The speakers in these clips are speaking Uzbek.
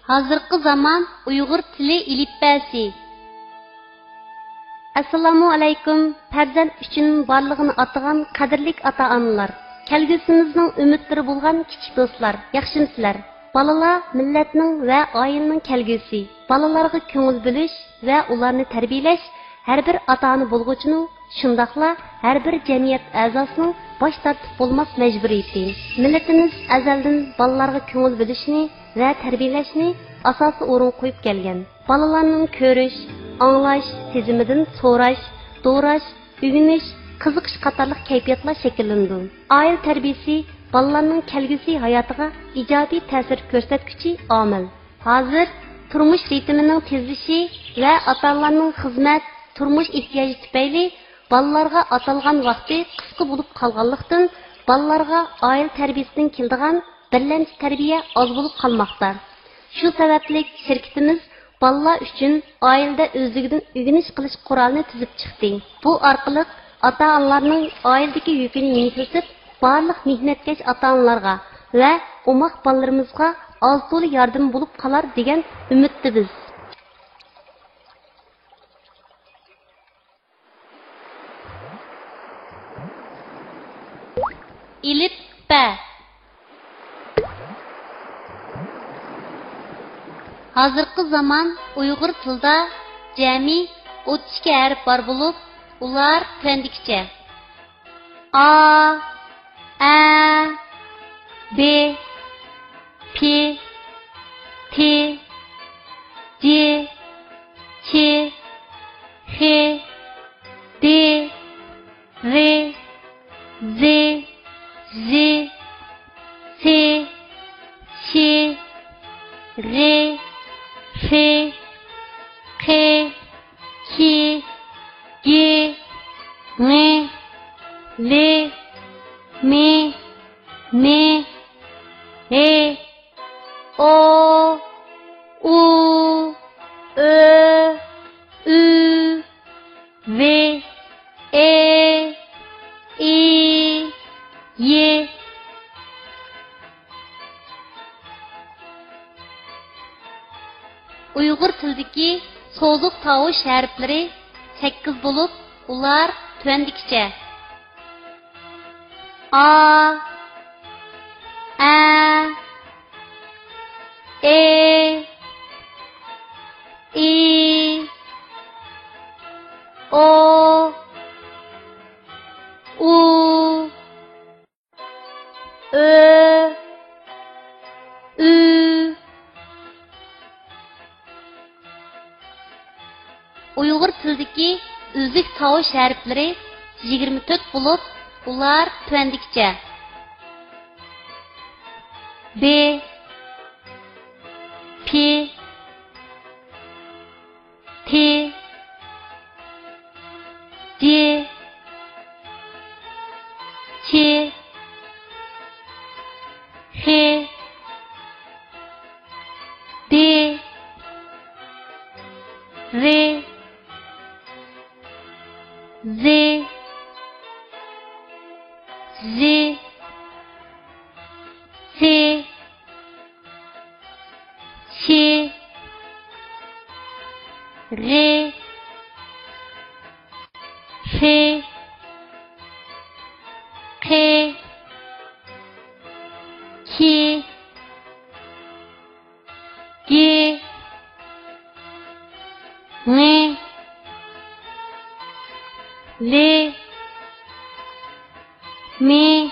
Hazırkı zaman Uyghur tili ilipbesi. Assalamu alaykum. Farzand üçün barlığını atagan qadirlik ata-analar. Kelgusimizning umidlari bo'lgan kichik do'stlar, yaxshimisizlar? Balalar millatning va oilaning kelgusi. Balalarga ko'ngil bo'lish va ularni tarbiyalash har bir ota-ona bo'lg'uchining, shundaqla har bir jamiyat a'zosining bosh tortib bo'lmas majburiyati. Millatimiz azaldan balalarga ko'ngil bo'lishni va tarbiyalashni asosiy o'rin qo'yib kelgan. Balalarning ko'rish, anglash, sezimidan so'rash, do'rash, o'rganish, qiziqish qatorliq kayfiyatlar shakllandi. Oila tarbiyasi balalarning kelgusi hayotiga ijobiy ta'sir ko'rsatuvchi omil. Hozir turmush ritmining tezlishi va ota-onalarning xizmat, turmush ehtiyoji tufayli balalarga atalgan vaqti qisqa bo'lib qolganlikdan balalarga oila tarbiyasidan keladigan birlamchi tarbiya oz bo'lib qolmoqda. Shu sababli shirkatimiz balalar uchun oilada o'zligidan o'rganish qilish qurolini tuzib chiqdi. Bu orqali ota-onalarning oiladagi yukini yengillatib, barliq mehnatkash ota-onalarga va umoq bolalarimizga oz to'la yordam bo'lib qolar degan umidda biz. İlipbe. Hazırkı zaman Uyghur tilda jami 32 harf var bulup, ular tüendikçe. A, A, B, P, T, C, Ç, H, D, R, Z, Z, S, Ş, R, F, K, K, G, M, L, M, N, E, O, U, Ö, Ü, V, E, İ, Y. Uyghur tildeki so'zliq tovush harflari 8 bo'lib, ular tüendikçe. A, A, E, I, O, U, Ö, Ü. Uyghur tildeki özlük tovush harflari 24 bo'lib, ular tüendikçe. B, P, T, C, Ç, H, D, R, Z, Z, S, Ş, R, F, K, K, G, M, L, M,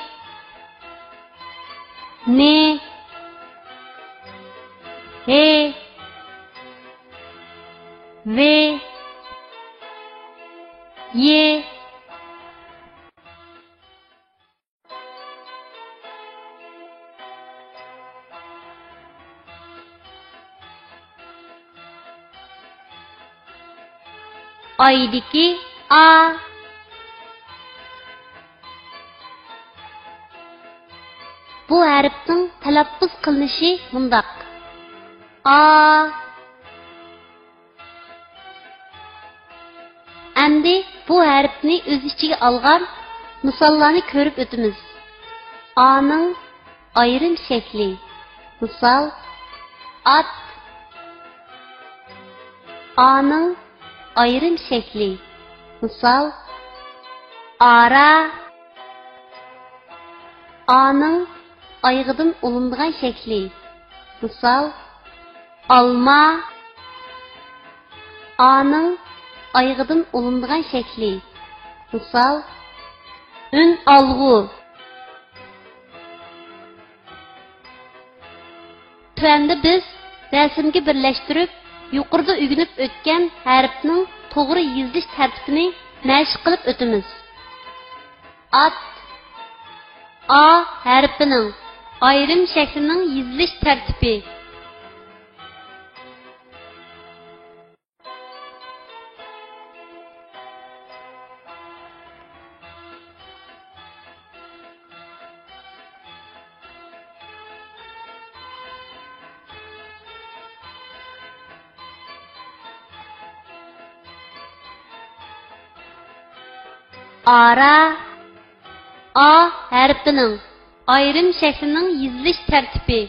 N, E, V, Y. Aydaki A. Bu harfning talaffuz qilinishi mundaq. A. Endi bu harfni o'z ichiga olgan misollarni ko'rib o'tamiz. A'ning ayrim shakli. Misol: at, A'ның ayrim şekli. Misal, ara. A'ның ayğıdan olunduğan şekli. Misal, alma. A'ның ayğıdan olunduğan şekli. Misal, ün alğu. Tövəndə biz rəsmgi birləşdirib, yuqurda ügünüb ötken hərfinin toğru yeziliş tərtibini məşq qılıb ötümüz. At. A hərfinin ayrım şəklinin yeziliş tərtibi. Ara. A hərfinin ayrım şəklinin yeziliş tərtibi.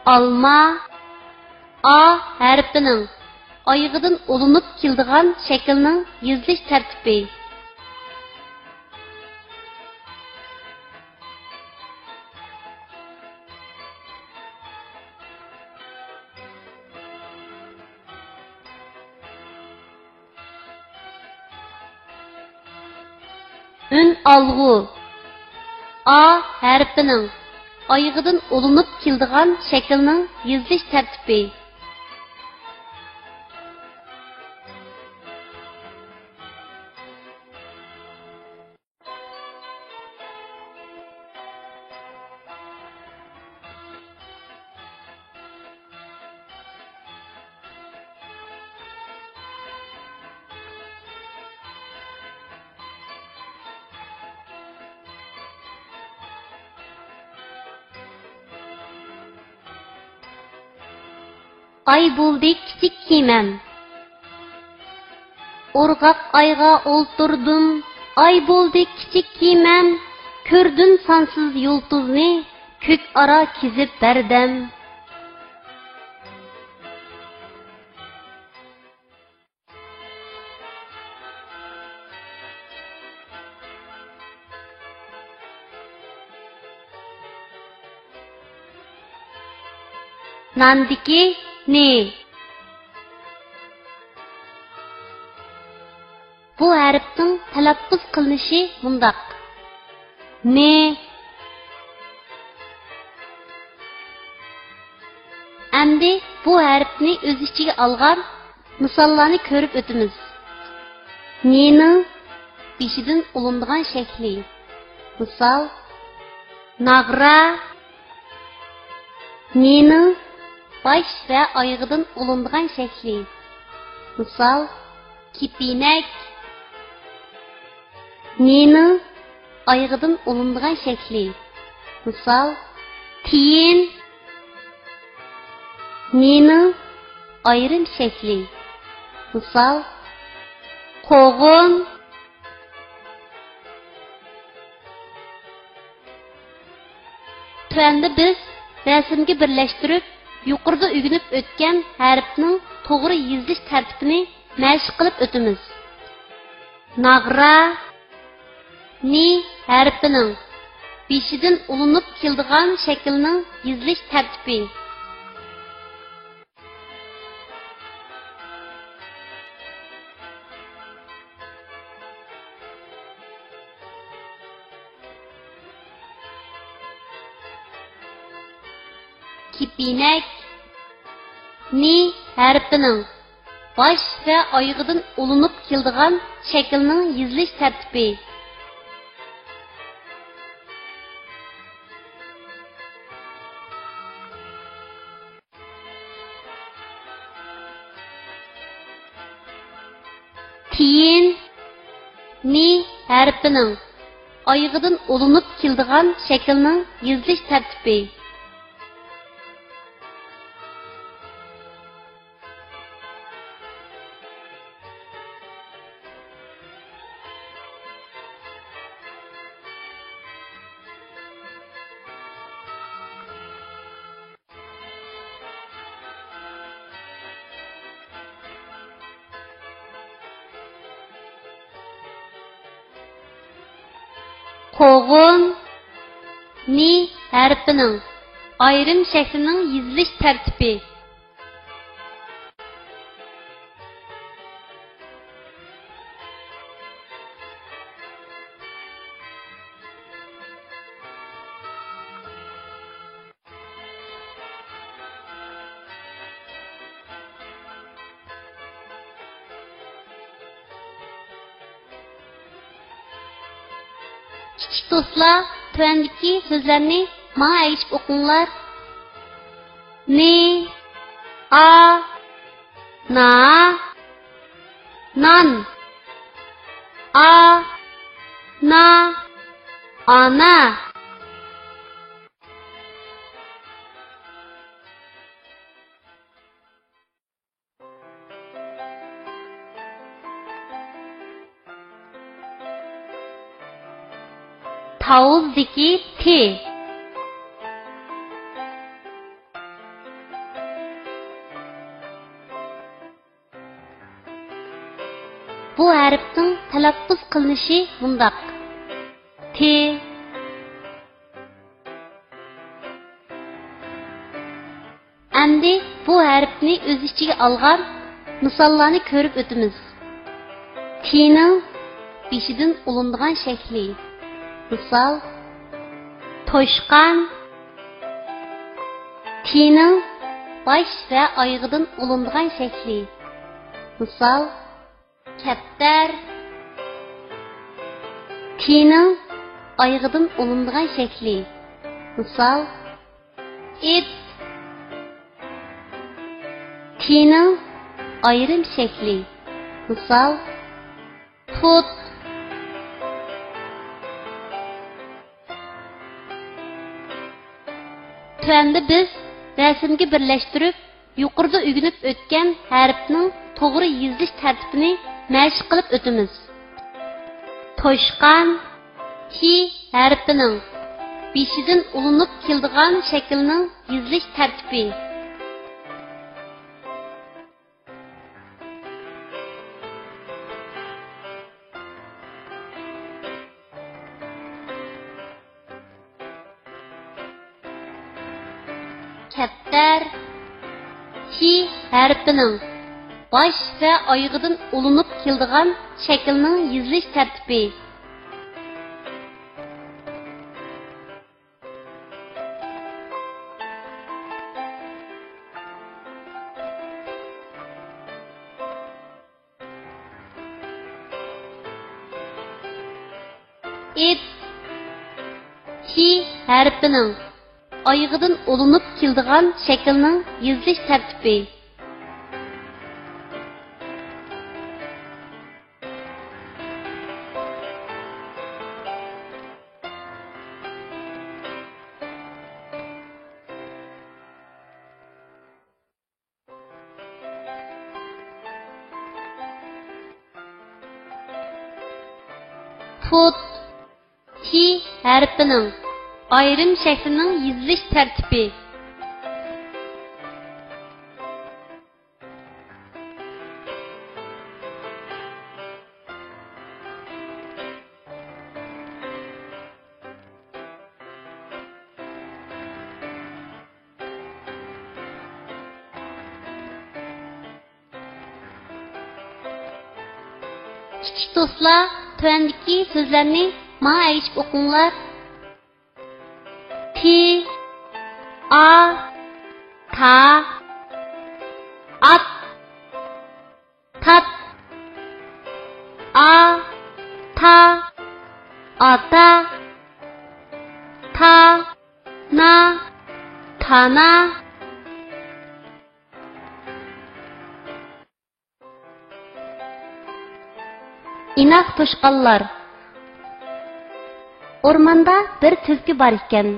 Alma. A hərfinin ayğıdan olunub kildiğan şəklinin yeziliş tərtibi. Ün alğu. A hərfinin ayğıdan olunub kildiğan şəklinin yeziliş tərtibi. Ay buldu kiçik kimem. Orgaq ayğa olturdum. Ay buldu kiçik kimem. Kördüm sansız yultuzni. Kök ara kizip berdem. Nandiki ne? Bu hərfin tələffüz qılınışı bundaq. Ne? Əmdi bu hərfni öz içige alğan misallarını körüp ötümüz. Ne'nin beşidin olunduğan şəkli. Misal, nağra. Ne'nin baş ve ayğıdan olunduğan şəkli. Misal, kipinek. Ne'nin ayğıdan olunduğan şəkli. Misal, tiyin. Ne'nin ayrım şəkli. Misal, qoğun. Tövəndə biz rəsmgi birləşdirib, yuqurda ügünüb ötken hərfinin toğru yeziliş tərtibini məşq qılıb ötümüz. Nağra. Ni hərfinin beşidin olunub kildiğan şəklinin yeziliş tərtibi. Kipinek. Ni hərfinin baş ve ayğıdan olunub kildiğan şəklinin yeziliş tərtibi. Tiyin. Ni hərfinin ayğıdan olunub kildiğan şəklinin yeziliş tərtibi. Qo'g'in ni harfining ayrim shaklining yezilish tartibi. Kichik do'stlar, tuvandagi so'zlarni menga aytib o'qinglar. Ni, a, na, nan, a, na, ana. Tavzdaki T. Bu harfning talaffuz qilinishi bundaq. T. Endi bu harfni o'z ichiga olgan misollarni ko'rib o'tamiz. T'ning beshidan ulinadigan shakli. Misal, to'shqan. T'ning bosh va oyog'idan ulinadigan shakli. Misal, kaptar. T'ning oyog'idan ulinadigan shakli. Misal, it. T'ning ayrim shakli. Misal, put. Tuanda biz rasmga birlashtirib, yuqorida o'rganib o'tgan harfning to'g'ri yezilish tartibini mashq qilib o'tamiz. To'shqan ki harfining beshidan ulinib keladigan shaklning yezilish tartibi. Kaptar ki harfining bosh va oyog'idan ulinib keladigan shaklning yezilish tartibi. It ki harfining oyog'idan ulinib keladigan shaklning yezilish tartibi. Put ki harfining ayrim shaklining yezilish tartibi. Kichik do'stlar, tuvandagi so'zlarni menga aytib o'qinglar. T, A, ta, at, tat, a, ta, ata, ta, na, tana. İnaq to'shqanlar. O'rmonda bir tulki bor ekan.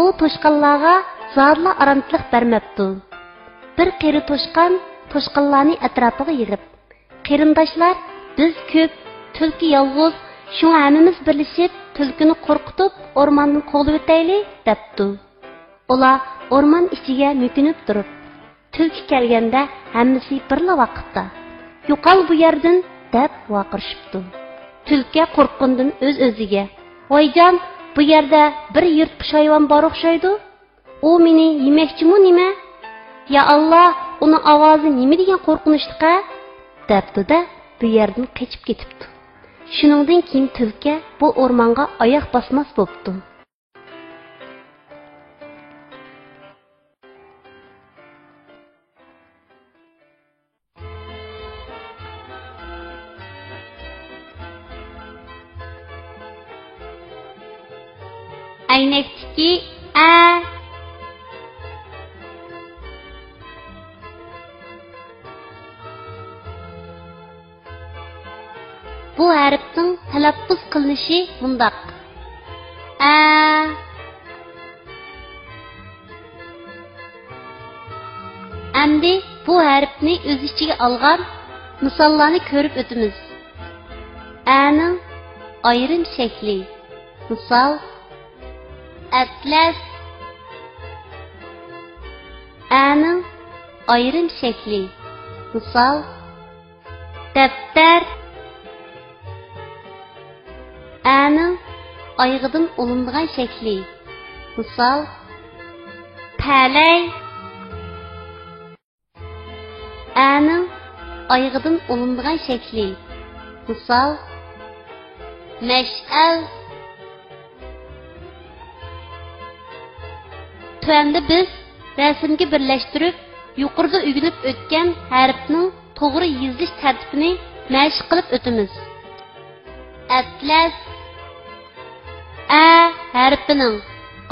U to'shqanlarga zodla aramchilik bermabdi. Bir qeri to'shqan to'shqanlarni atrofiga yig'ib, "Qarindoshlar, biz ko'p, tulki yolg'iz, shunga hammamiz birlashib tulkini qo'rqitib o'rmondan qo'g'lab o'taylik" debdi. Ular o'rmon ichiga mukinib turib, tulki kelganda hammasi birla vaqtda "Yo'qol bu yerdan" deb vaqirishibdi. Tulki qo'rqqandan o'z-o'ziga Voyjon, bu yerda bir yirtqich hayvon bor o'xshaydi. U meni yemoqchimi nima? Ya Allah, uni ovozi nima degan qo'rqinchliqa? Debdi-da, bu yerdan qochib ketibdi. Shuningdan keyin tulki bu o'rmonga oyoq bosmas bo'pti. Aynakdagi a bu harfning talaffuz qilinishi bundoq. A Endi bu harfni o'z ichiga olgan misollarni ko'rib o'tamiz. A'ning ayrim shakli. Misol Atlas. A'ning ayrim shakli. Misol Daftar. A'ning oyog'idan olingan shakli. Misol Palay. A'ning oyog'idan olingan shakli. Misol Mash'al. Tuanda biz rasmga birlashtirib, yuqorida o'rganib o'tgan harfning to'g'ri yozilish tartibini mashq qilib o'tamiz. Atlas. A harfining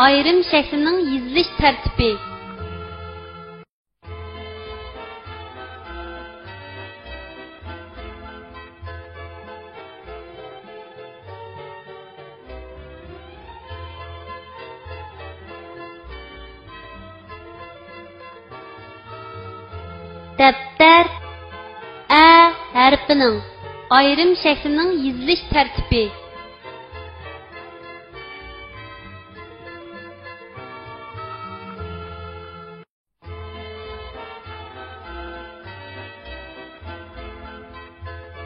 ayrim shaklining yozilish tartibi. Daftar. A harfining ayrim shaklining yozilish tartibi.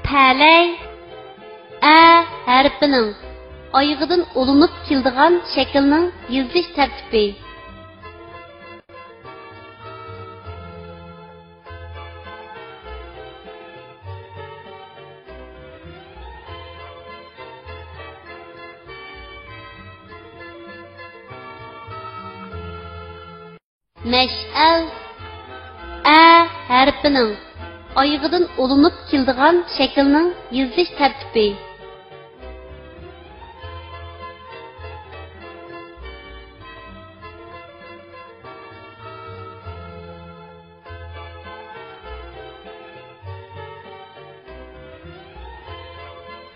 Palay. A harfining oyog'idan olinib keladigan shaklning yozilish tartibi. Mash'al. A harfining oyog'idan olinib keladigan shaklning yozilish tartibi.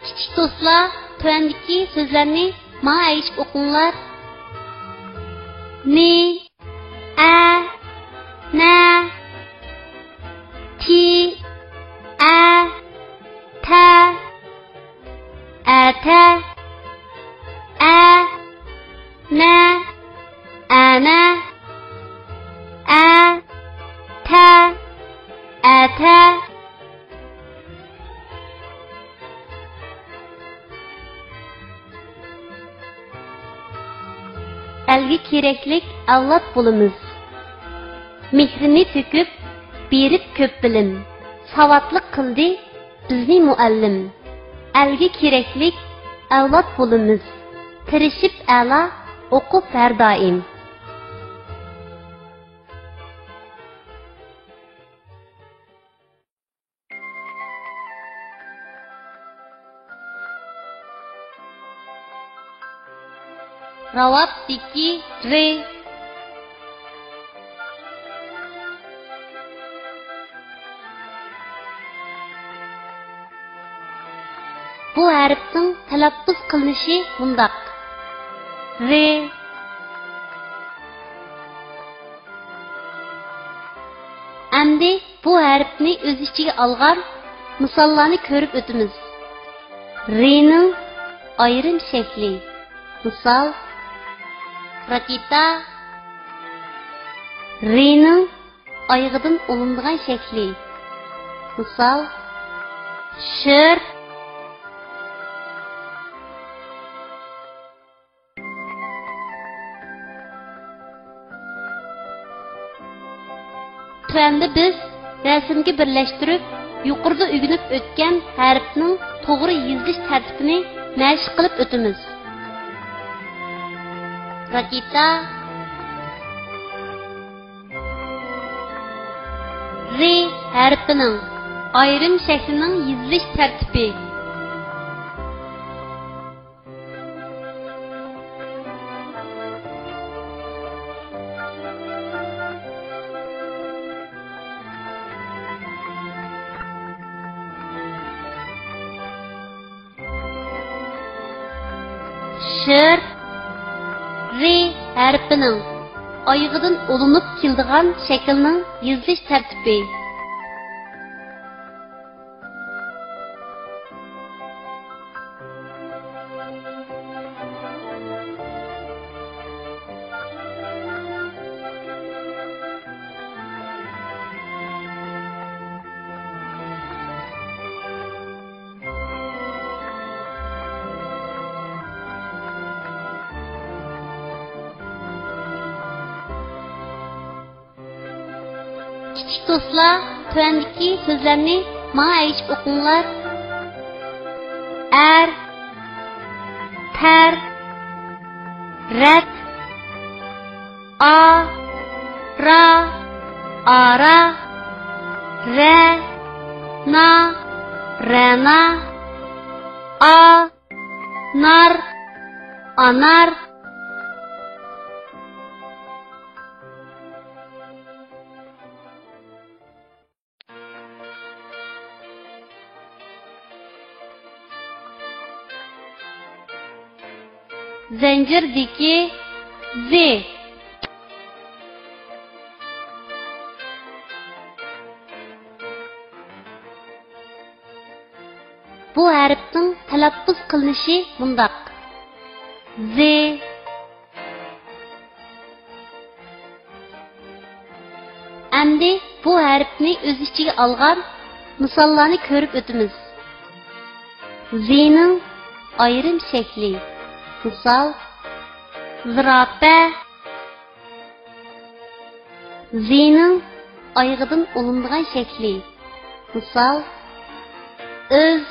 Kichik do'stlar, tuandagi so'zlarni menga aytib o'qinglar. Ni, a, na, ti, a, ta, ata, a, na, ana, a, ta, ata. Elgi keraklik avlod bo'lamiz. Mehrini to'kib, berib ko'p bilim. Savatlik qildi bizni muallim. Elgi keraklik avlod bo'lamiz. Tirishib a'la o'qib har doim. Ravabdiki re. Bu harfning talaffuz qilinishi bundoq. Re. Endi bu harfni o'z ichiga olgan misollarni ko'rib o'tamiz. Re'ning ayrim shakli. Misol Rakita. Re'ning oyog'idan olingan shakli. Misol Shir. Tövəndə biz rəsmgi birləşdirib, yuqurda ügünüb ötən hərfinin toğru yazılış tərtibini məşq qılıb ötümüz. Rakita R hərfinin ayrım şəklinin yazılış tərtibi. Şır R hərfinin ayıqıdan olunub kildiğan şəklinin yazılış tərtibi. Kiçik dostlar, tövəndəki sözlərini mənə əyişib oxuyunlar. Tər, rət, ra, ara, rə, rəna, nar, anar. Zincirdeki Z. Bu hərfin tələffüz qılınışı mundaq. Z. Əmdi bu hərfni öz içine alğan misallarını görüp ötümüz. Z'nin ayrım şəkli. Misal, zirapə, Z'nin ayıqıdan olunduğun şəkli. Misal, öz,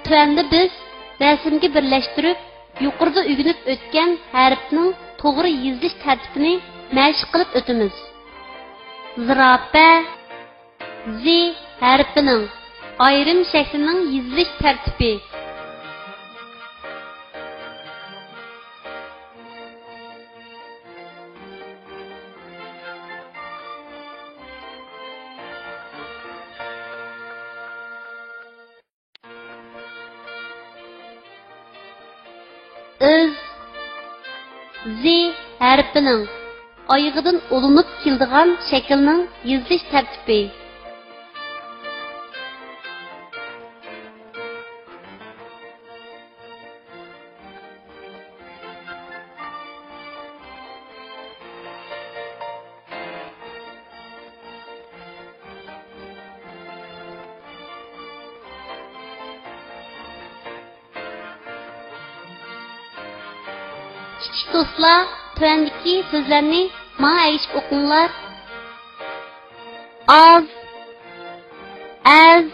tövəndə biz rəsmgi birləşdirib, yuqurda ügünüb ötən hərfinin toğru yazılış tərtibini məşq qılıb ötümüz. Zirapə, Z hərfinin ayrım şəklinin yazılış tərtibi. Öz, Z hərfinin ayıqıdan olunub kildiğan şəklinin yazılış tərtibi. Kiçik dostlar, tövəndəki sözlərini mənə əyişib oxuyunlar. Az, əz,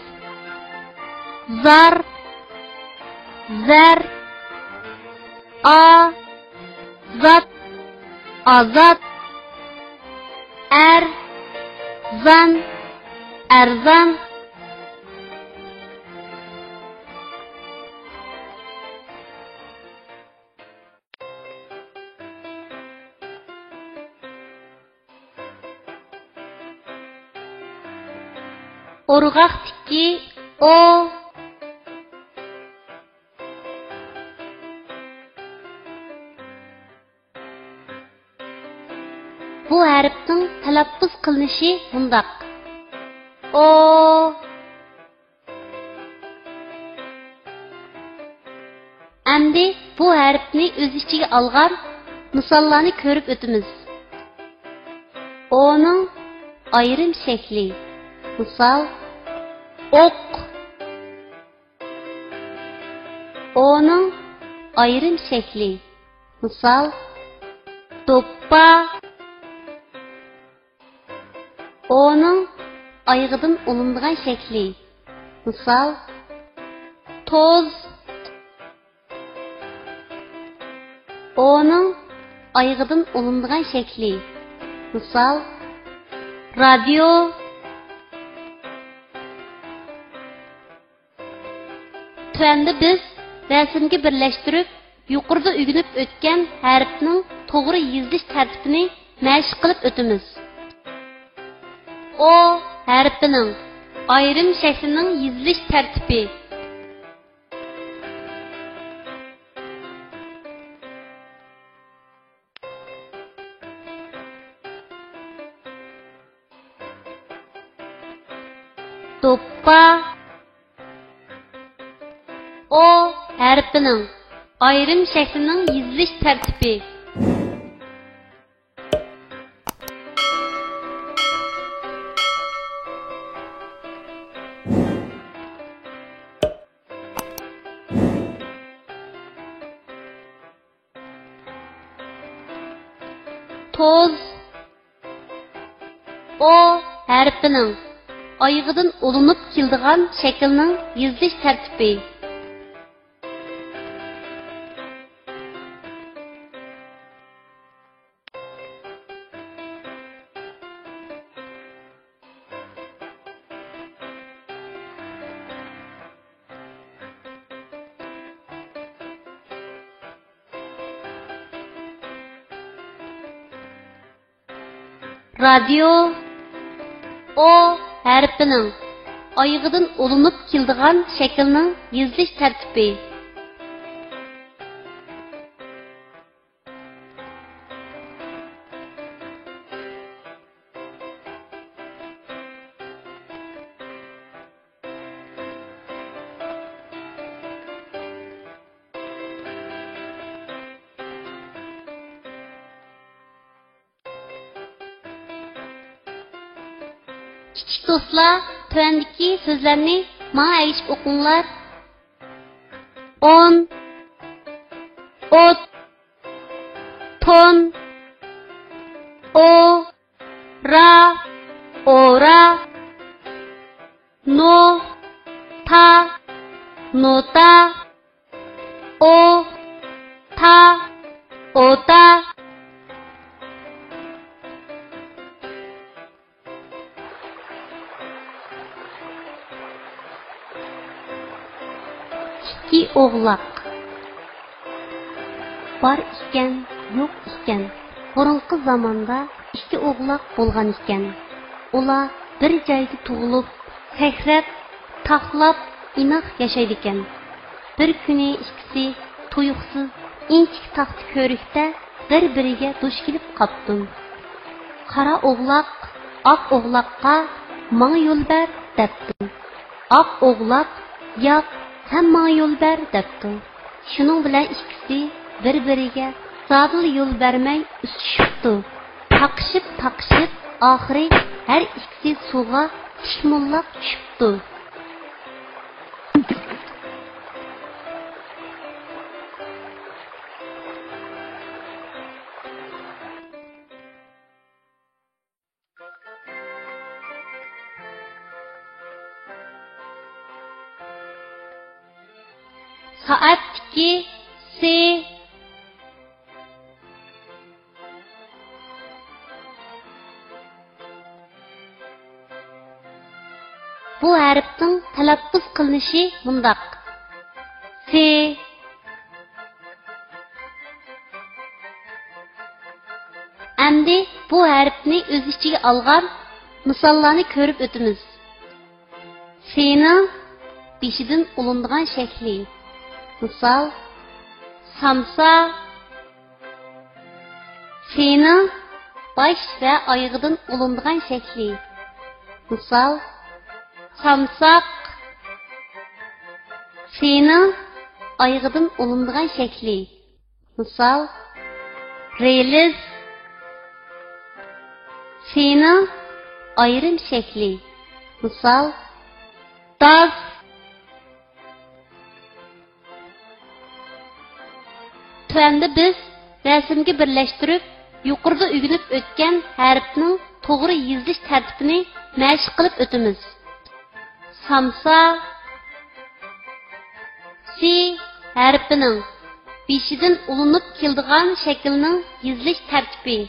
zar, zər, zat, azat, zan, ərzan. Orğaq tiki o. Bu hərfin tələffüz qılınışı bundaq. O. Əmdi bu hərfni öz içine alğan misallarını görüp ötümüz. O'nun ayrım şəkli. Misal, ok. O'nun ayrım şəkli. Misal, Doppa. O'ning oyog'idan olinadigan shakli. Misol, toz. O'ning oyog'idan olinadigan shakli. Misol, radio. Tuanda biz rasmga birlashtirib, yuqorida o'rganib o'tgan harfning to'g'ri yozilish tartibini mashq qilib o'tamiz. O harfining ayrim shaklining yozilish tartibi. Doppa. O harfining ayrim shaklining yozilish tartibi. Toz. O harfining oyog'idan olinib keladigan shaklning yozilish tartibi. Radio. O harfining oyog'idan olinib keladigan shaklning yozilish tartibi. Kichik do'stlar, tuandagi so'zlarni menga aytib o'qinglar. 10 ot ton o ra ora no ta nota o ta ota. İki oğlak. Var iken, yok iken. Burunqi zamanda iki oğlak bolğan iken. Ular bir joyda tug'ilib, sakrab, taxlab, inoq yashaydi ekan. Bir kuni ikkisi tuyuqsiz inchik taxti ko'rikda bir-biriga duch kelib qopdi. Qara oğlak oq oğlaqqa "Menga yo'l ber" debdi. Oq oğlak "Yo'q, sen menga yo'l ber" debdi. Shuning bilan ikkisi bir-biriga zadil yo'l bermay usishibdi. Taqishib, oxiri har ikkisi suvga tishmollab tushibdi. Saat 2 se bu harfning talaffuz qilinishi bundaq. Se endi bu harfni o'z ichiga olgan misollarni ko'rib o'tamiz. Sening beshidan olinadigan shakli. Misal, samsa. Sening bosh va oyog'idan olinadigan shakli. Misal, samsaq. Sening oyog'idan olinadigan shakli. Misal, reliz. Sening ayrim shakli. Misal, daz. Tuanda biz rasmga birlashtirib yuqorida o'rganib o'tgan harfning to'g'ri yozilish tartibini mashq qilib o'tamiz. Samsa si harfining beshidan ulinib keladigan shaklning yozilish tartibi.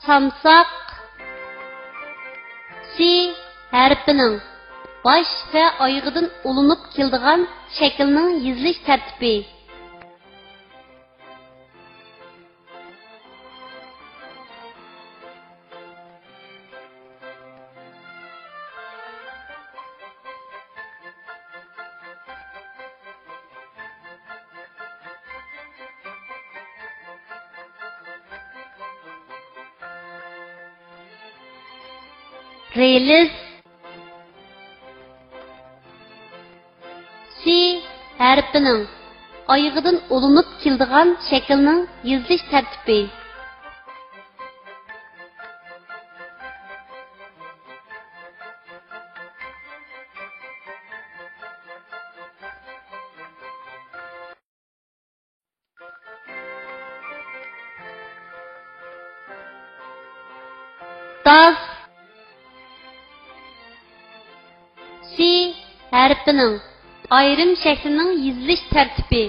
Samsak si harfining bosh va oyog'idan ulinib keladigan shaklning yozilish tartibi. Relis si harfining oyog'idan ulinib keladigan shaklning yozilish tartibi. Das si harfining ayrim shaklining yozilish tartibi.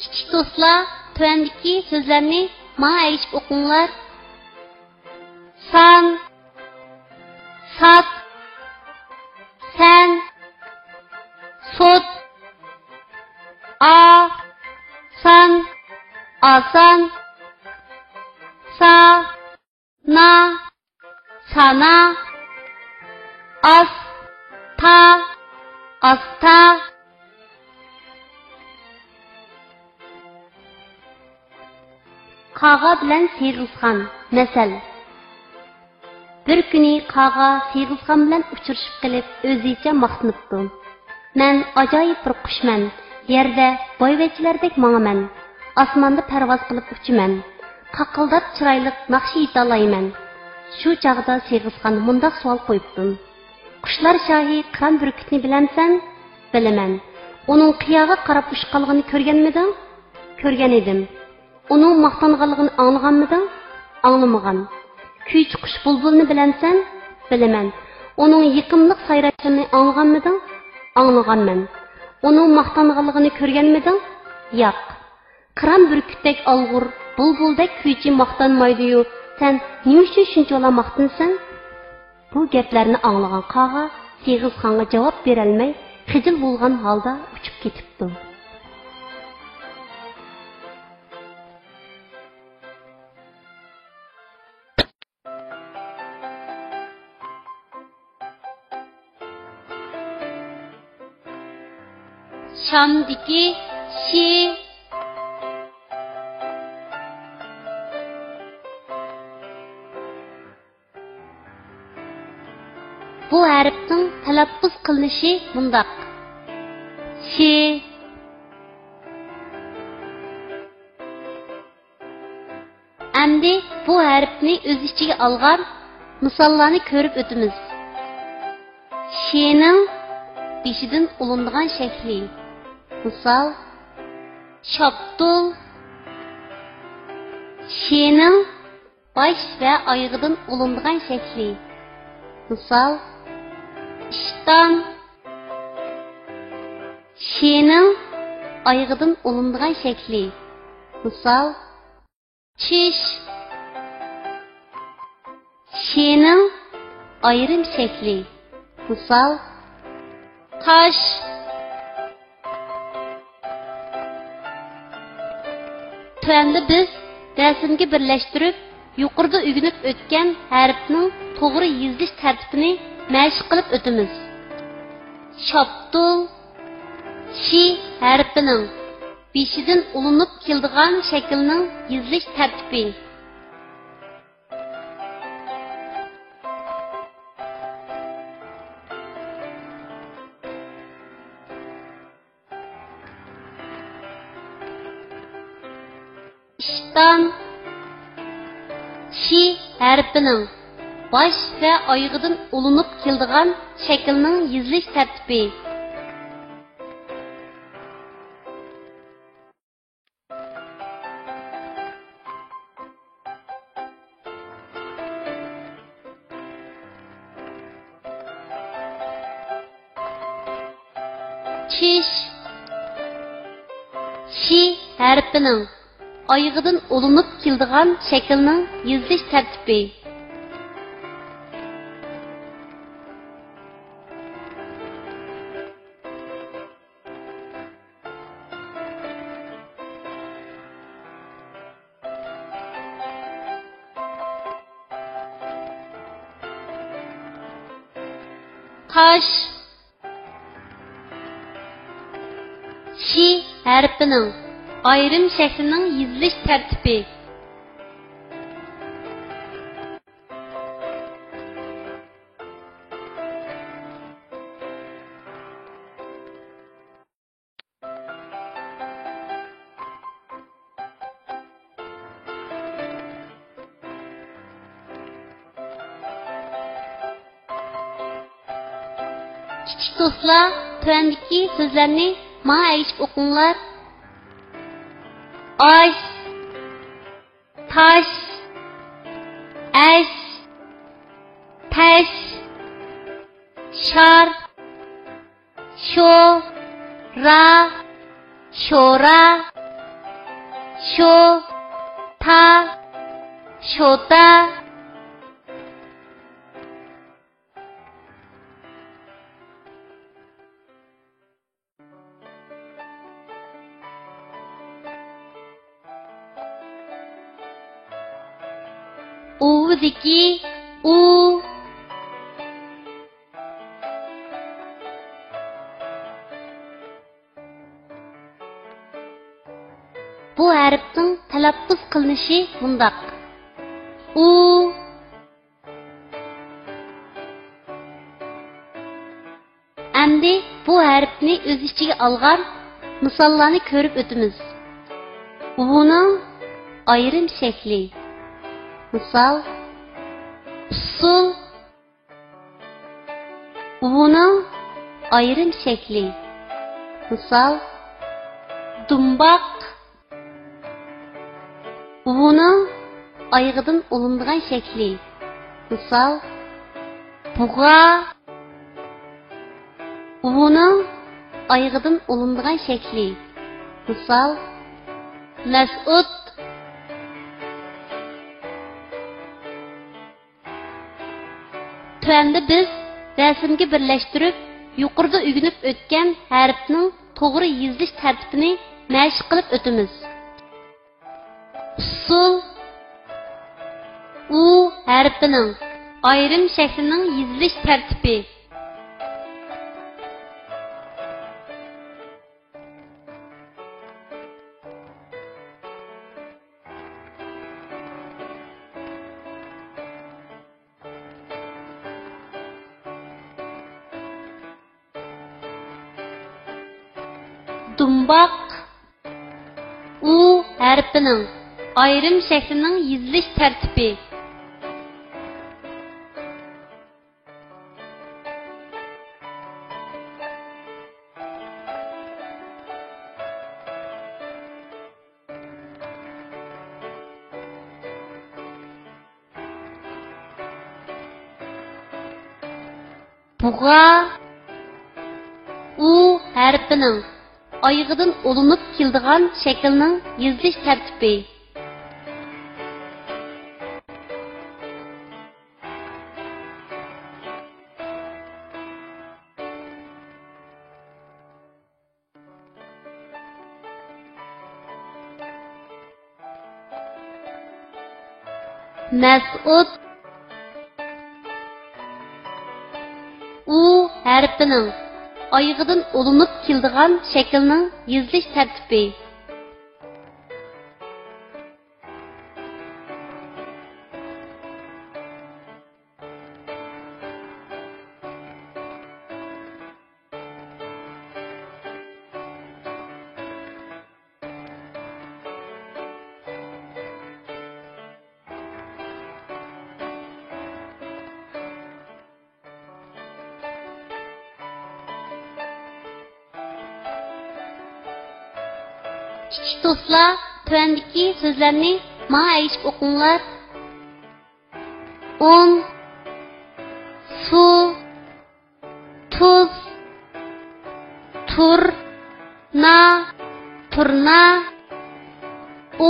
Kichik do'stlar, tuvandagi so'zlarni menga aytib o'qinglar. San, sat, sen, sot, a, san, asan, sa, na, sana, as, ta, asta. Qağa bilan Siyg'izxon. Masal. Bir kuni Qağa Siyg'izxon bilan uchrashib qilib, o'zicha maqtanibdi. Men ajoyib bir qushman. Yerda boyvachchilardek manaman. Osmonda parvoz qilib uchaman. Qaqildab chiroyli naqsh aytalayman. Shu chaqda Siyg'izxon mundaq savol qo'yibdi. Qushlar shohi qiran burkutni bilamsan? Bilaman. Uning qiyoga qarab ushqalg'ini ko'rganmiding? Ko'rgan edim. Onun maqtanğanlığını anlaganmiding? Anglamagan. Kuychi qush bulbulni bilamsan? Bilaman. Onun yiqimliq sayrashini anlaganmiding? Anglaganman. Onun maqtanğanlığını ko'rganmiding? Yo'q. Qiran burkutdek olg'ur, bulbuldek kuychi maqtanmaydi-yu, sen nima uchun shuncha maqtansan? Bu gaplarni anglagan Qağa Siyg'izxonga javob bera olmay, xijil bo'lgan holda uchib ketibdi. Şamdaki şi bu harfning talaffuz qilinishi bundoq. Şi endi bu harfni o'z ichiga olgan misollarni ko'rib o'tamiz. Shining beshidan ulindigan shakli. Misal, şaptul, şening baş ve ayağıdan olunduğun şekli. Misal, iştan, şening ayağıdan olunduğun şekli. Misal, çiş, şening ayrım şekli. Misal, taş, Tüendi biz resimgi birleştirip yuqorida o'rganib o'tgan harfning to'g'ri yozilish tartibini mashq qilib o'tamiz. Shaptul shi harfining beshidan ulinib keladigan shaklning yozilish tartibi. İştan şi harfining bosh va oyog'idan ulinib keladigan shaklning yozilish tartibi. Çiş şi harfining oyog'idan ulinib keladigan shaklning yozilish tartibi. Taş şi harfining ayrim shaklining yozilish tartibi. Kichik do'stlar, tuandagi so'zlarni menga aytib o'qinglar. Ay, taş, eş, teş, şar, şo, ra, şora, şo, ta, şota. U'dagi u bu harfning talaffuz qilinishi bundoq. U endi bu harfni o'z ichiga olgan misollarni ko'rib o'tamiz. Buning ayrim shakli. Misal, usul, buning ayrim shakli. Misal, dumbaq, buning oyog'idan olingan shakli. Misal, bug'a, buning oyog'idan olingan shakli. Misal, mas'ud. Tuanda biz rasmga birlashtirib, yuqorida o'rganib o'tgan harfning to'g'ri yozilish tartibini mashq qilib o'tamiz. Usul u harfining ayrim shaklining yozilish tartibi. Dumbaq u harfining ayrim shaklining yozilish tartibi. Bug'a u harfining oyog'idan olinib keladigan shaklning yozilish tartibi. Mas'ud. U harfining oyog'idan ulinib keladigan shaklning yozilish tartibi. Kichik do'stlar, tuvandagi so'zlarni menga aytib o'qinglar. Un, suv, tuz, turna, turna,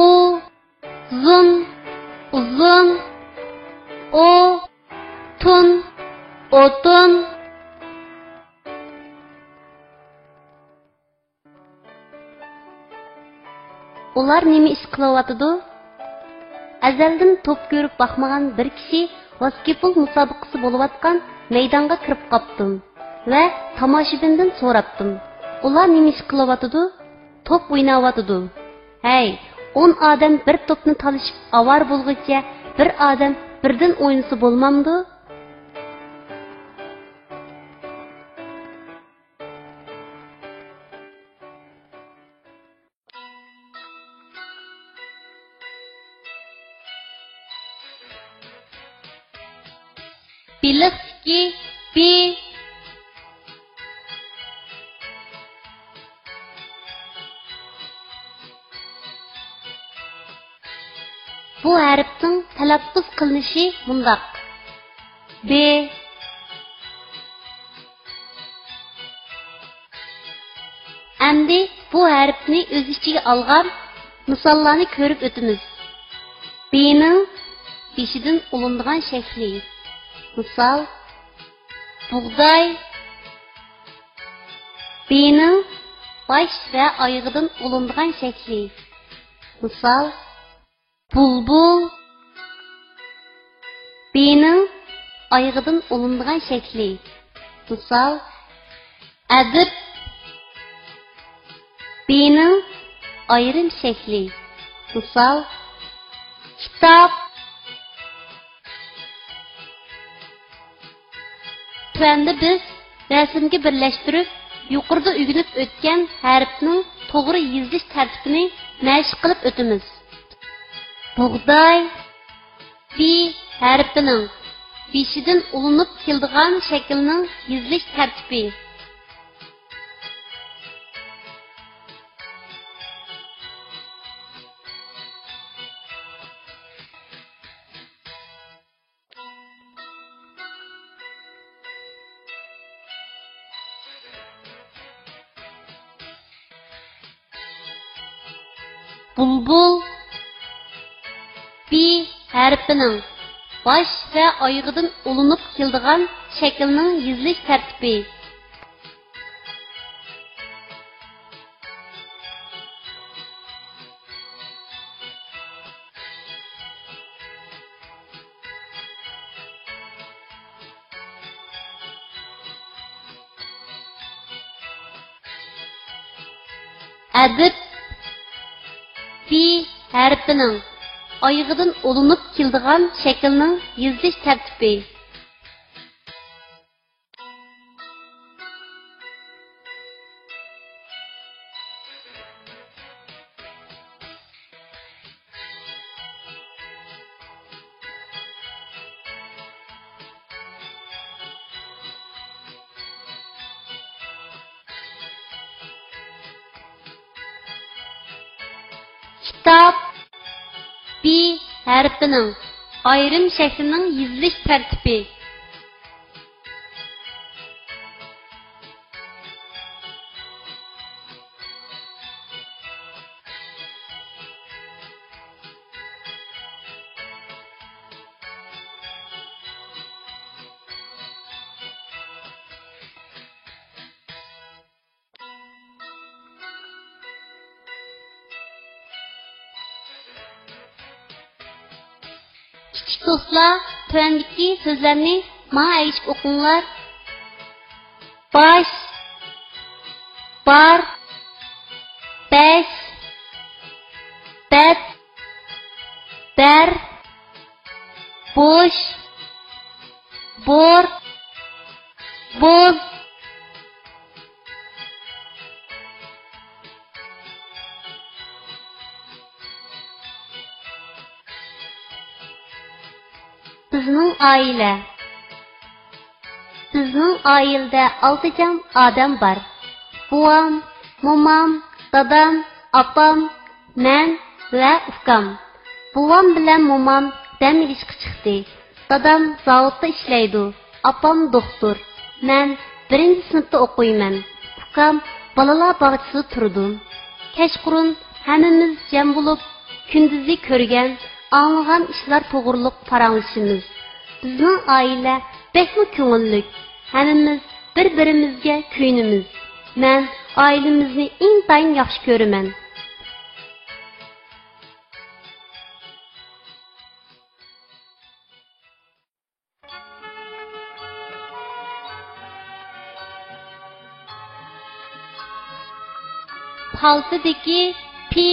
uzun, uzun, o'tun, o'tun. Ular nima ish qilyotidi? Azaldan top ko'rib baxmagan bir kishi basketbol musobaqasi bo'layotgan maydonga kirib qopdim va tomoshabindan so'rabdim. Ular nima ish qilyotidi? Top o'ynayotidi. Hey, 10 odam bir topni talishib avar bo'lguncha bir odam birdan o'ynasa bo'lmamdi? Bilikki bi. Bu harfning talaffuz qilinishi mundaq. B. Endi bu harfni o'z ichiga olgan misollarni ko'rib o'tamiz. B'ning beshidan ulinadigan shakli. Misal, buğday. B'ning bosh va oyog'idan ulinadigan shakli. Misal, bulbul. B'ning oyog'idan ulinadigan shakli. Misal, adib. B'ning ayrim shakli. Misal, kitob. Tuanda biz rasmga birlashtirib, yuqorida o'rganib o'tgan harfning to'g'ri yozilish tartibini mashq qilib o'tamiz. Buğday bi harfining beshidan ulinib keladigan shaklning yozilish tartibi. Bulbul bi harfining bosh va oyog'idan ulinib keladigan shaklning yozilish tartibi. Adib bi harfining oyog'idan ulinib keladigan shaklning yozilish tartibi. Kitob bi harfining ayrim shaklining yozilish tartibi. Kichik do'stlar, tövəndəki sözlərni mənə əyişib oxuyunlar. Baş, bar, beş, bet, ber, boş, bor, boz. Bizning oila. Bizning oilada 6 jon odam bor. Buvam, momam, dadam, opam, men va ukam. Buvam bilan momam dam ilishga chiqdi. Dadam zavodda ishlaydi. Opam doktor. Men 1-sinfda o'qiyman. Ukam bolalar bog'chasida turdi. Kechqurun hammamiz jam bo'lib, kunduzi ko'rgan, anlagan ishlar to'g'riliq paranglashimiz. Bizning oila bekmi ko'ngillik. Hammamiz bir-birimizga kuyunimiz. Men oilamizni intayin yaxshi ko'raman. Paltidagi pi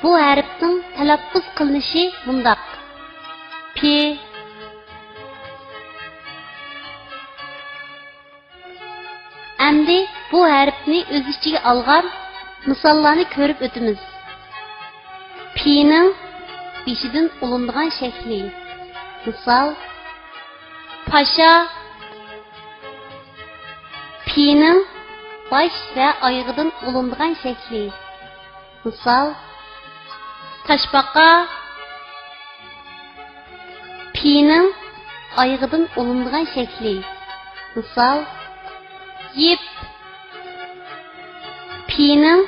bu harfning talaffuz qilinishi bundoq. Pi endi bu harfni o'z ichiga olgan misollarni ko'rib o'tamiz. Pining beshidan ulindigan shakli. Misol Pasha. Pining bosh va oyog'idan ulindigan shakli. Misol Taşbaqa. Pining oyog'idan ulindigan shakli. Misol Yip. Pining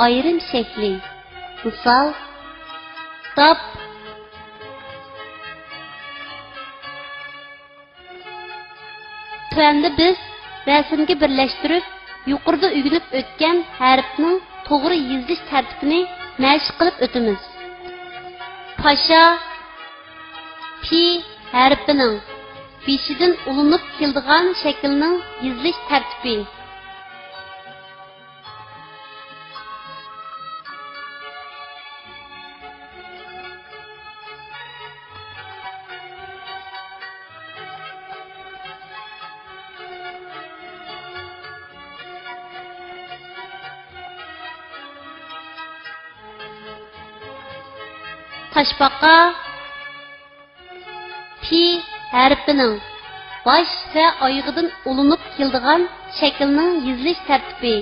ayrim shakli. Misol Tap. Tövəndə biz rəsmga birləşdirib, yuqorida ügünüb o'tgan harfning to'g'ri yezilish tartibini mashq qilib o'tamiz. Pasha pi harfining beshidan ulinib keladigan shaklning yezilish tartibi. Taşbaqa pi harfining bosh va oyog'idan ulinib keladigan shaklning yezilish tartibi.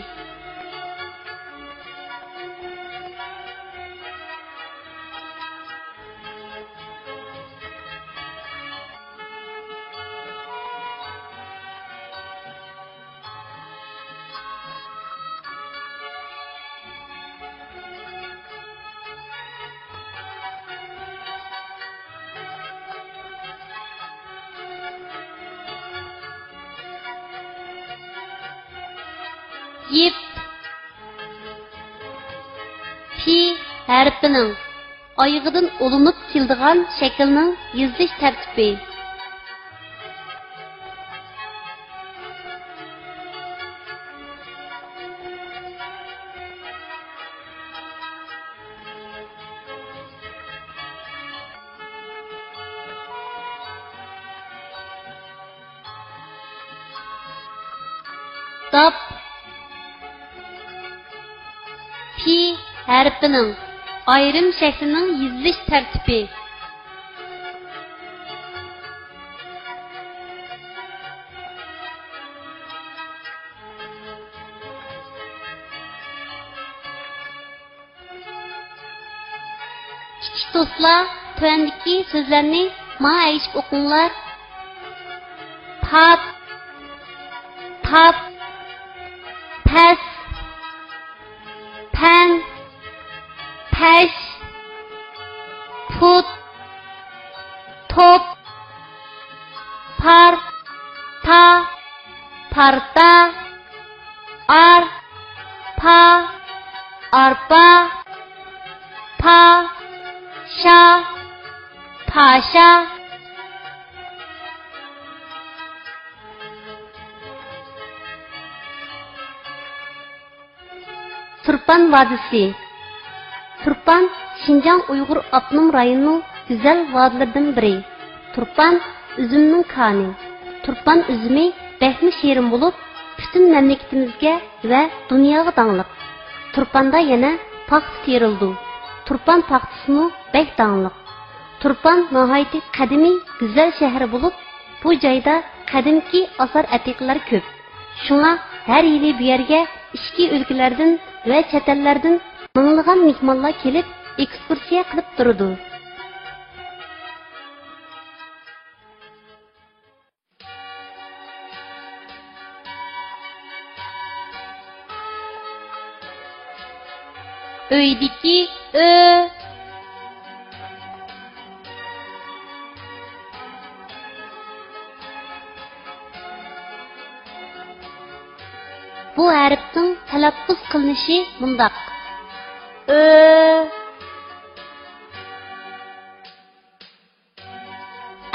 Yip pi harfining oyog'idan ulinib keladigan shaklning yezilish tartibi. Tap pi harfining ayrim shaklining yezilish tartibi. Kichik do'stlar, tövəndəki sözlərni mənə əyişib oxuyunlar. Pap, pap, pes, pen, peş, put, top, par, ta, parta, ar, pa, arpa, pa, şa, paşa. Turpan Vadisi. Turpan, Şinjan Uyghur Avtonom rayonining güzel vadilaridan biri. Turpan, üzümning kani. Turpan üzümü bəhmi şirin bo'lib, butun mamlakatimizga va dunyoga dangliq. Turpanda yana paxta terildi. Turpan paxtasimi bək dangliq. Turpan nihoyatda qadimiy, güzel shahar bo'lib, bu joyda qadimki asar atiqlar ko'p. Shunga har yili bu yerga ichki o'lkalardan va chet ellardan minglagan mehmonlar kelib, ekskursiya qilib turadi. Öydeki bu harfning talaffuz qilinishi mundaq.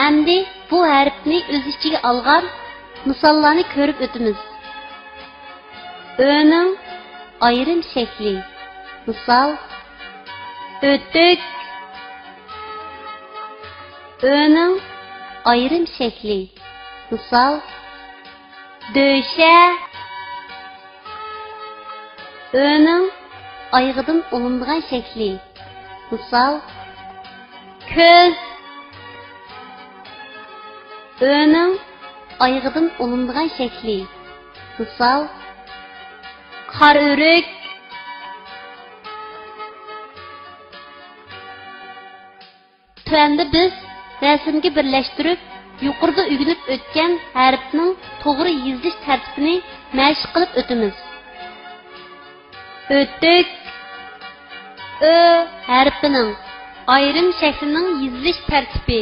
Endi bu harfni o'z ichiga olgan misollarni ko'rib o'tamiz. O'ning ayrim shakli. Misal, ötük. O'ning ayrim shakli. Misal, döşe. O'ning ayg'idan olingan shakli. Misal, ko'z. O'ning ayg'idan olingan shakli. Misal, qora o'rik. Tuanda biz rasmga birlashtirib, yuqorida o'rganib o'tgan harfning to'g'ri yozilish tartibini mashq qilib o'tamiz. Ötük Ö harfining ayrim shaklining yozilish tartibi.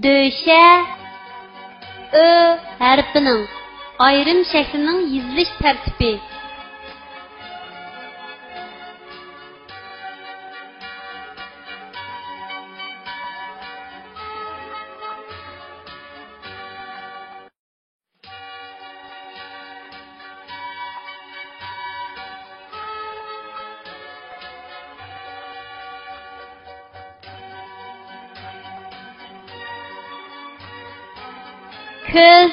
Döşe Ö harfining ayrim shaklining yozilish tartibi. Köz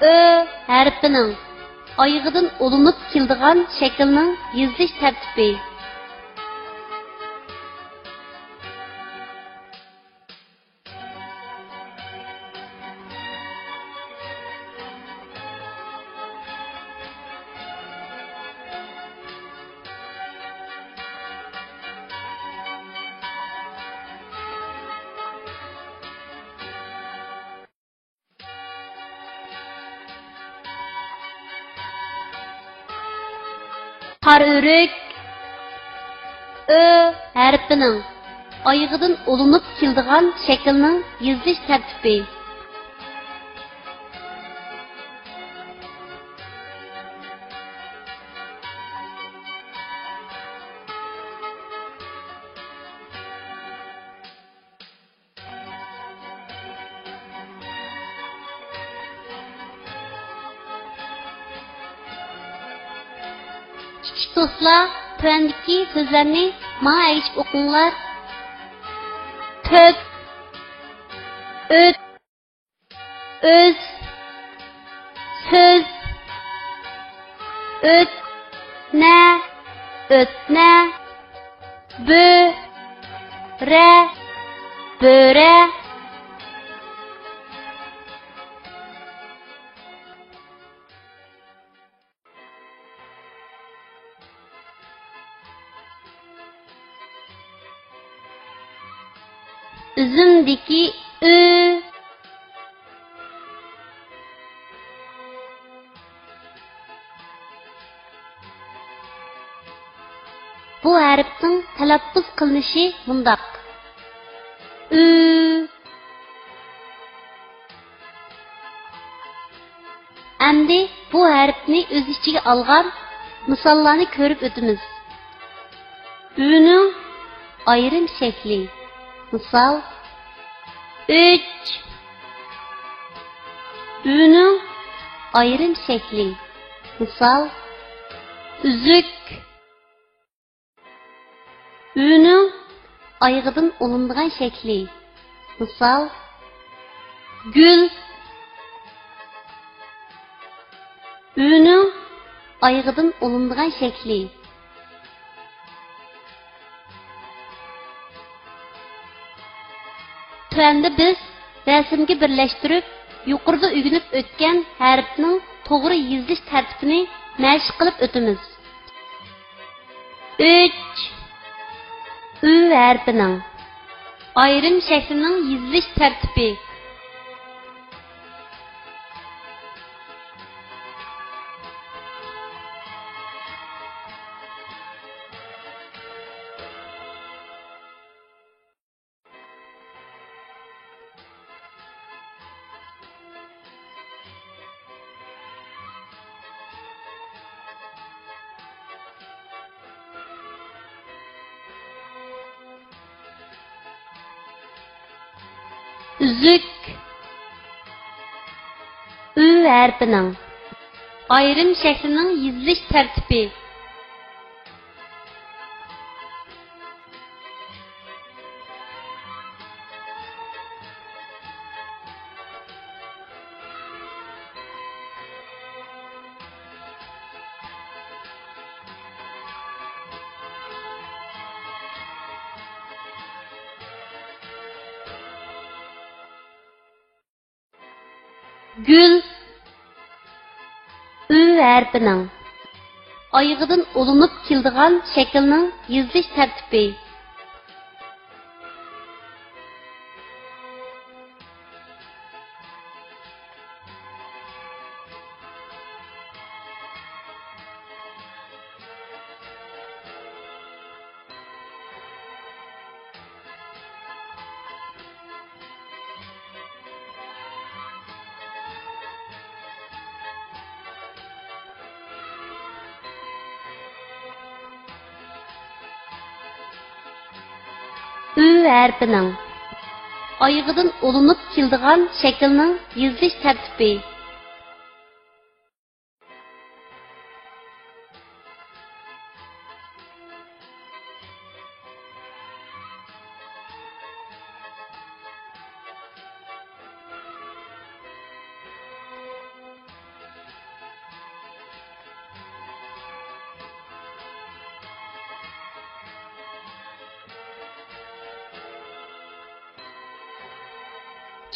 Ö harfining oyog'idan olinib keladigan shaklning yozilish tartibi. Qora o'rik Ö harfining oyog'idan olinib keladigan shaklning yozilish tartibi. Kichik do'stlar, tuandagi so'zlarni menga aytib o'qinglar. Tök, öt, öz, söz, ötne, ötne, böre, böre. Üzümdeki ü. Bu harfning talaffuz qilinishi bundoq. Ü. Endi bu harfni o'z ichiga olgan misollarni ko'rib o'tamiz. Ü'ning ayrim shakli. Misol 3. Ü'ning ayrim shakli. Misol üzük. Ü'ning ayğıdan olunduğan şekli. Misal gül. Ü'ning ayğıdan olunduğan şekli. Tuanda biz resimga birleştirip yuqorida o'rganib o'tgan harfning to'g'ri yozilish tartibini mashq qilib o'tamiz. 3. Ü harfining ayrim shaklining yozilish tartibi. Üzük. Ü harfining ayrim shaklining yozilish tartibi. Gül. Ü harfining ayğıdan olunib keldigan shaklning yozilish tartibi. Ü harfining ayğıdan olunib keldigan shaklning yozilish tartibi.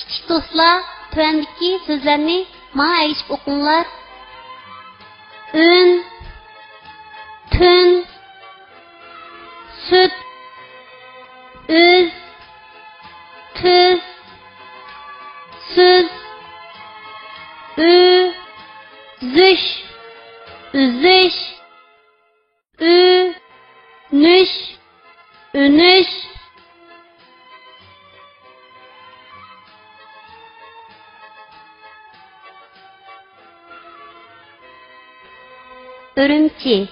Kichik do'stlar, tuandagi so'zlarni menga aytib o'qinglar. Un, tun, süt, öz, tuz, so'z, ü, züş, üzüş, ü, nüş, ünüş. Ürümçi.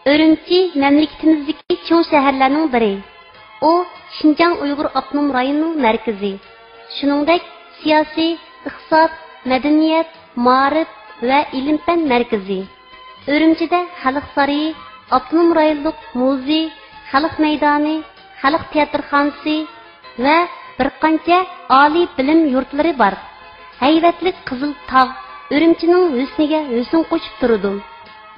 Ürümçi memleketimizdeki çoğu şehirlerinin biri. O, Şinjan Uyghur Abnum rayonunun merkezi. Şuningdek, siyasi, iqtisod, madaniyat, ma'rif ve ilim-fan merkezi. Ürümçide Xalq Sarayı, Abnum rayonluq muzey, Xalq maydoni, Xalq teatrxonasi ve bir qancha oliy bilim yurtlari bor. Hayvatlik Qizil tog' Ürümchining husniga husn qo'shib turdi.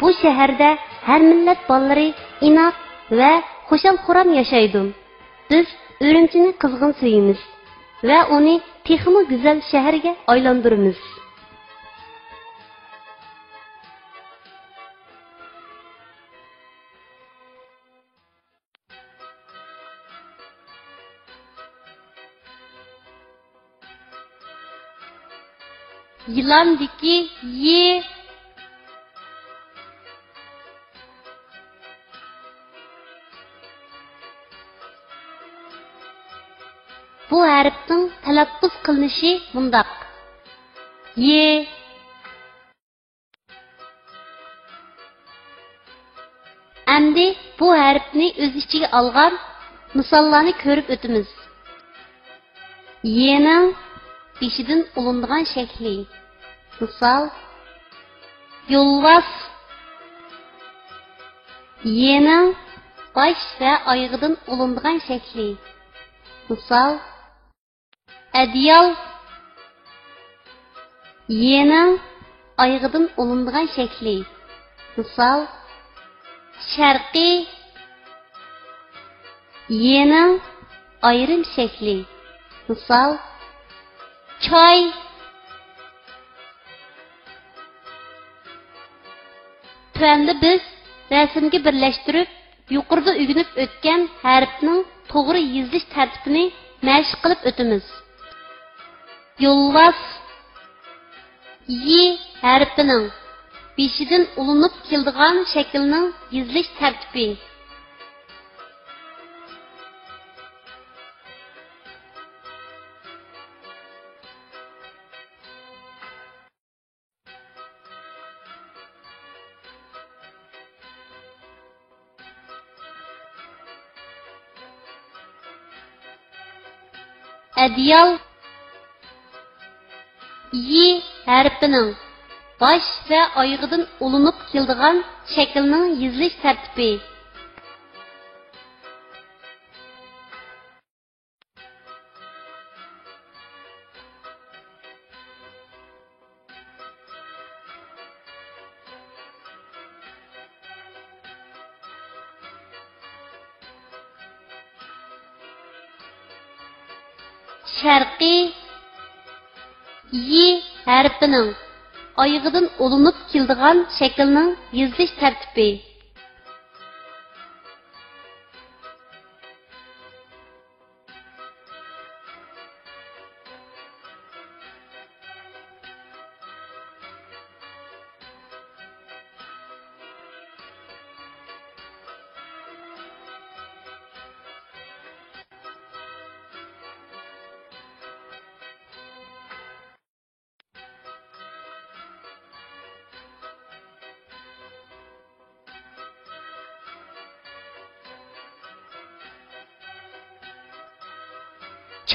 Bu shaharda har millat bolalari inoq va xushal-xuram yashaydi. Biz Ürümchini qizg'in suyimiz va uni texmi go'zal shaharga aylantiramiz. Yılandaki Y. Bu harfning talaffuz qilinishi mundaq. Y. Endi bu harfni o'z ichiga olgan misollarni ko'rib o'tamiz. Y'ning beshidan ulindigan shakli. Misol: yo'lvas. Y'ning bosh va oyog'idan ulindigan shakli. Misol: adyal. Y'ning oyog'idan ulindigan shakli. Misol: sharqiy. Y'ning ayrim shakli. Misol: choy. Tuanda biz rasmga birlashtirib, yuqorida o'rganib o'tgan harfning to'g'ri yozilish tartibini mashq qilib o'tamiz. Yo'lvas Y harfining beshidan ulinib keladigan shaklning yozilish tartibi. Adyal Y harfining bosh va oyog'idan ulinib keladigan shaklning yozilish tartibi. Sharqiy Y harfining oyog'idan ulinib keladigan shaklning yozilish tartibi.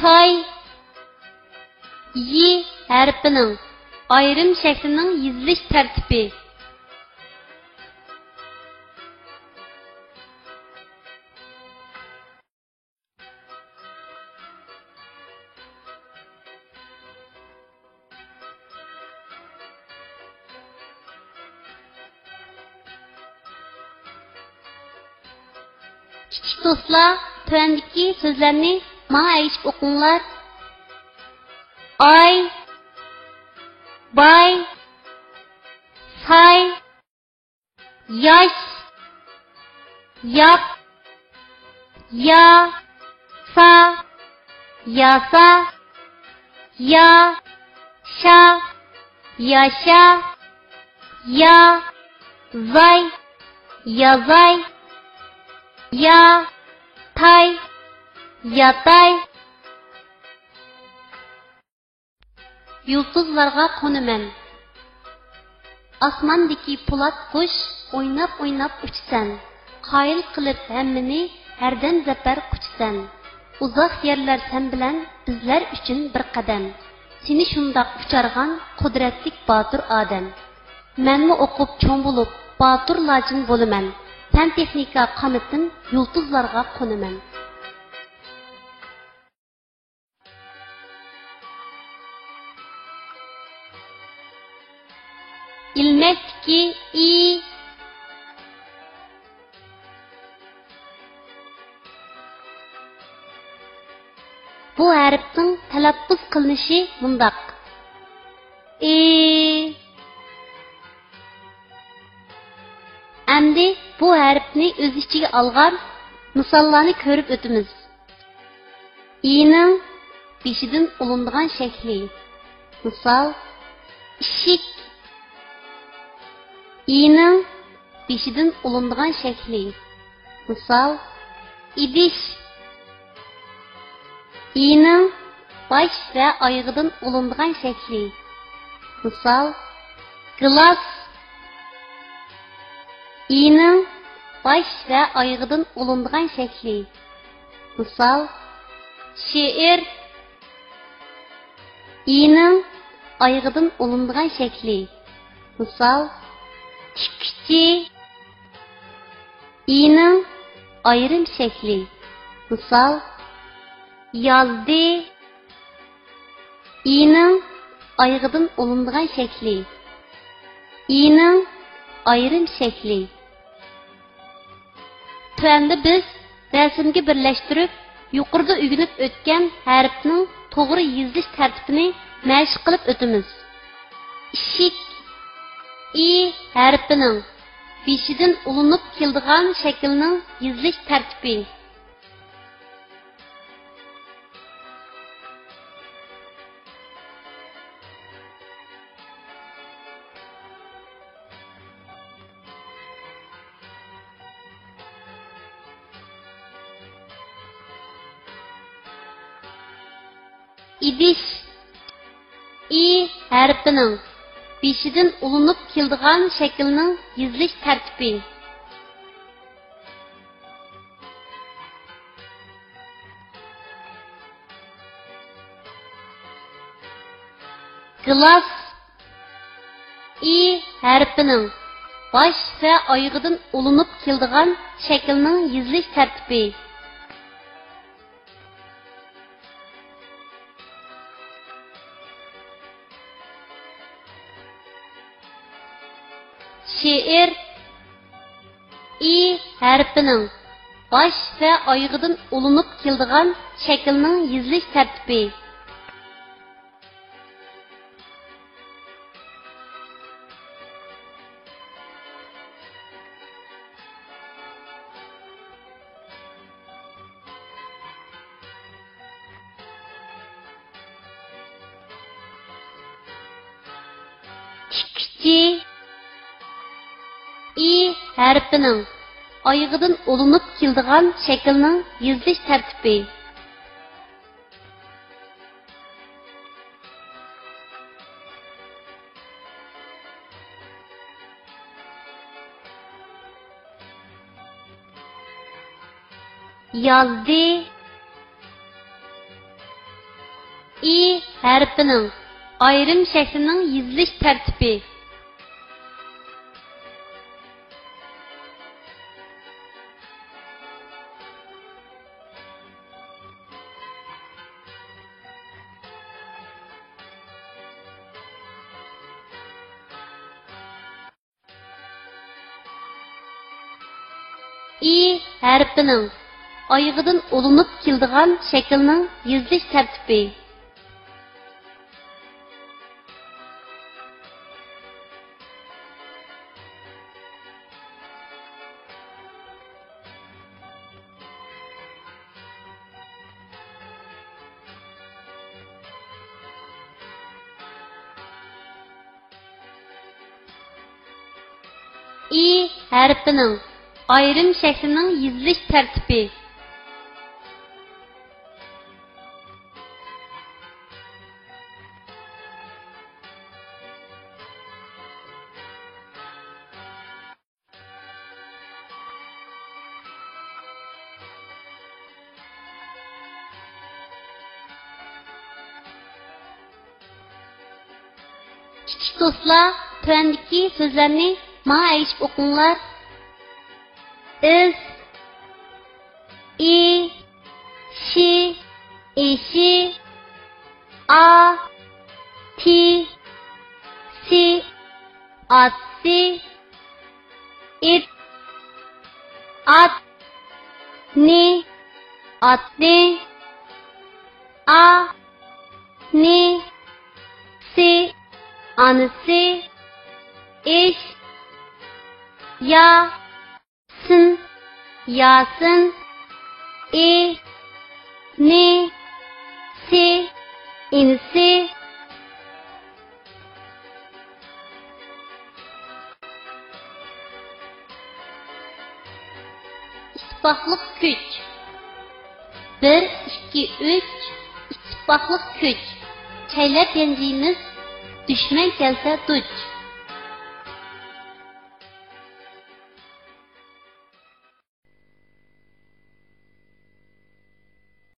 Choy Y harfining ayrim shaklining yozilish tartibi. Kichik do'stlar, tuandagi so'zlarni Mana aytib o'qinglar. Ay, bay, say, yaş, yap, ya, sa, yasa, ya, şa, yaşa, ya, zay, yazay, ya, tay, yatay. Yulduzlarga qo'naman. Osmondagi po'lat qush o'ynab uchsan. Qoyil qilib hammani hardan zafar quchsan. Uzoq yerlar sen bilan bizlar uchun bir qadam. Seni shundoq uchargan qudratlik botir odam. Menmi o'qib cho'ng bo'lib botir lojin bo'laman. Fan texnika qanotin yulduzlarga qo'naman. İlmekteki i bu harfning talaffuz qilinishi mundaq. Endi bu harfni o'z ichiga olgan misollarni ko'rib o'tamiz. I'ning beshidan ulindigan shakli. Misol: ishik, i'ning beshidan olinadigan shakli. Misol, idish. i'ning bosh va oyog'idan olinadigan shakli. Misol, gilos. i'ning bosh va oyog'idan olinadigan shakli. Misol, she'r. i'ning oyog'idan olinadigan shakli. Misol, tikchi. i'ning ayrim shakli. Misol, yozdi. i'ning oyog'idan olinadigan shakli. i'ning ayrim shakli. Tuanda biz rasmga birlashtirib, yuqorida o'rganib o'tgan harfning to'g'ri yozilish tartibini mashq qilib o'tamiz. Ishik i harfining beshidan ulinib keladigan shaklning yozilish tartibi. İdiş i harfining beshidan ulinib keladigan shaklning yozilish tartibi. Gilos i harfining bosh va oyog'idan ulinib keladigan shaklning yozilish tartibi. She'r i harfining bosh va oyog'idan ulinib keladigan shaklning yozilish tartibi. Tikchi i harfining oyog'idan ulinib keladigan shaklning yozilish tartibi. Yozdi i harfining ayrim shaklining yozilish tartibi. i harfining oyog'idan ulinib keladigan shaklning yozilish tartibi. i harfining ayrim shaklining yozilish tartibi. Kichik do'stlar, tuandagi so'zlarni menga aytib o'qinglar. Is, i, shi, ishi, a, ti, si, atsi, it, at, ni, atni, a, ni, si, anısı, iş, ya, sın, yasın, i, ni, si, insi. ittifaqlıq kuch. 1, 2, 3 ittifaqlıq kuch. Çaylab yanjiymiz, düşman kelsa duch.